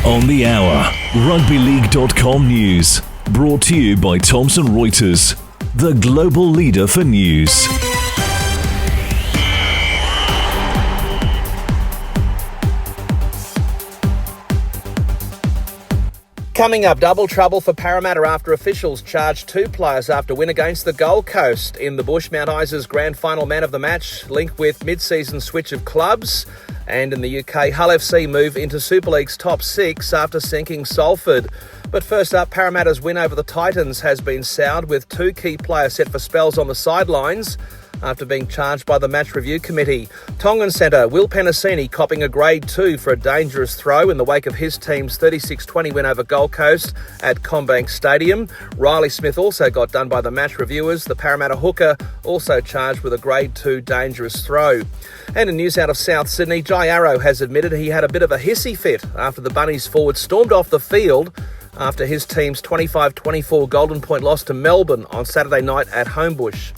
On the hour, rugbyleague.com news. Brought to you by Thomson Reuters, the global leader for news. Coming up, double trouble for Parramatta after officials charged two players after win against the Gold Coast in the Bush. Mount Isa's grand final man of the match linked with mid-season switch of clubs. And in the UK, Hull FC move into Super League's top six after sinking Salford. But first up, Parramatta's win over the Titans has been soured with two key players set for spells on the sidelines after being charged by the Match Review Committee. Tongan centre Will Penisini copping a grade 2 for a dangerous throw in the wake of his team's 36-20 win over Gold Coast at Combank Stadium. Ryley Smith also got done by the match reviewers. The Parramatta hooker also charged with a grade 2 dangerous throw. And in news out of South Sydney, Jai Arrow has admitted he had a bit of a hissy fit after the Bunnies forward stormed off the field after his team's 25-24 Golden Point loss to Melbourne on Saturday night at Homebush.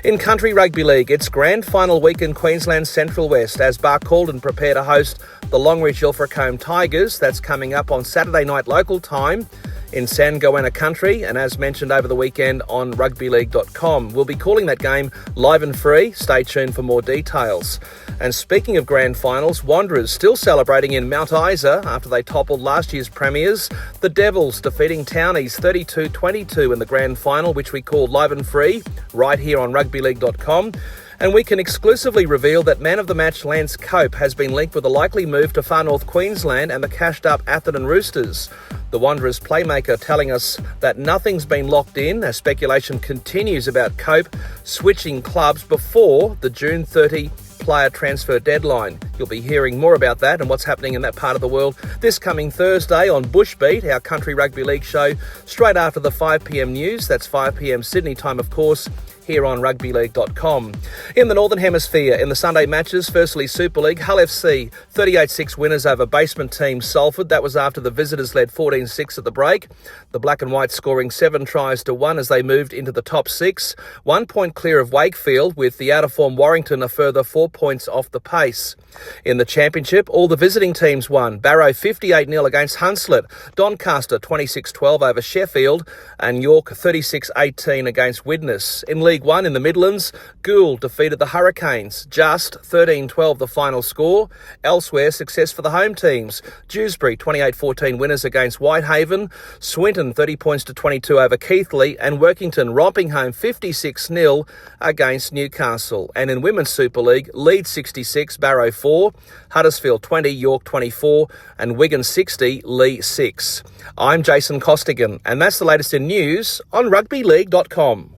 In Country Rugby League, it's grand final week in Queensland's Central West as Barcaldine prepare to host the Longreach Ilfracombe Tigers. That's coming up on Saturday night local time in San Goanna Country, and as mentioned over the weekend on rugbyleague.com. We'll be calling that game live and free. Stay tuned for more details. And speaking of grand finals, Wanderers still celebrating in Mount Isa after they toppled last year's premiers. The Devils defeating Townies 32-22 in the grand final, which we call live and free right here on rugbyleague.com. And we can exclusively reveal that man of the match Lance Cope has been linked with a likely move to far north Queensland and the cashed-up Atherton Roosters. The Wanderers playmaker telling us that nothing's been locked in as speculation continues about Cope switching clubs before the June 30 player transfer deadline. You'll be hearing more about that and what's happening in that part of the world this coming Thursday on Bushbeat, our Country Rugby League show, straight after the 5pm news. That's 5pm Sydney time, of course, here on rugbyleague.com. In the Northern Hemisphere, in the Sunday matches, firstly Super League, Hull FC 38-6 winners over basement team Salford. That was after the visitors led 14-6 at the break. The Black and White scoring 7 tries to 1 as they moved into the top 6. 1 point clear of Wakefield, with the out-of-form Warrington a further 4 points off the pace. In the Championship, all the visiting teams won. Barrow 58-0 against Hunslet, Doncaster 26-12 over Sheffield, and York 36-18 against Widnes. In League One in the Midlands, Gould defeated the Hurricanes, just 13-12 the final score. Elsewhere, success for the home teams. Dewsbury 28-14 winners against Whitehaven, Swinton 30 points to 22 over Keighley, and Workington romping home 56-0 against Newcastle. And in Women's Super League, Leeds 66, Barrow 4, Huddersfield 20, York 24, and Wigan 60, Lee 6. I'm Jason Costigan, and that's the latest in news on rugbyleague.com.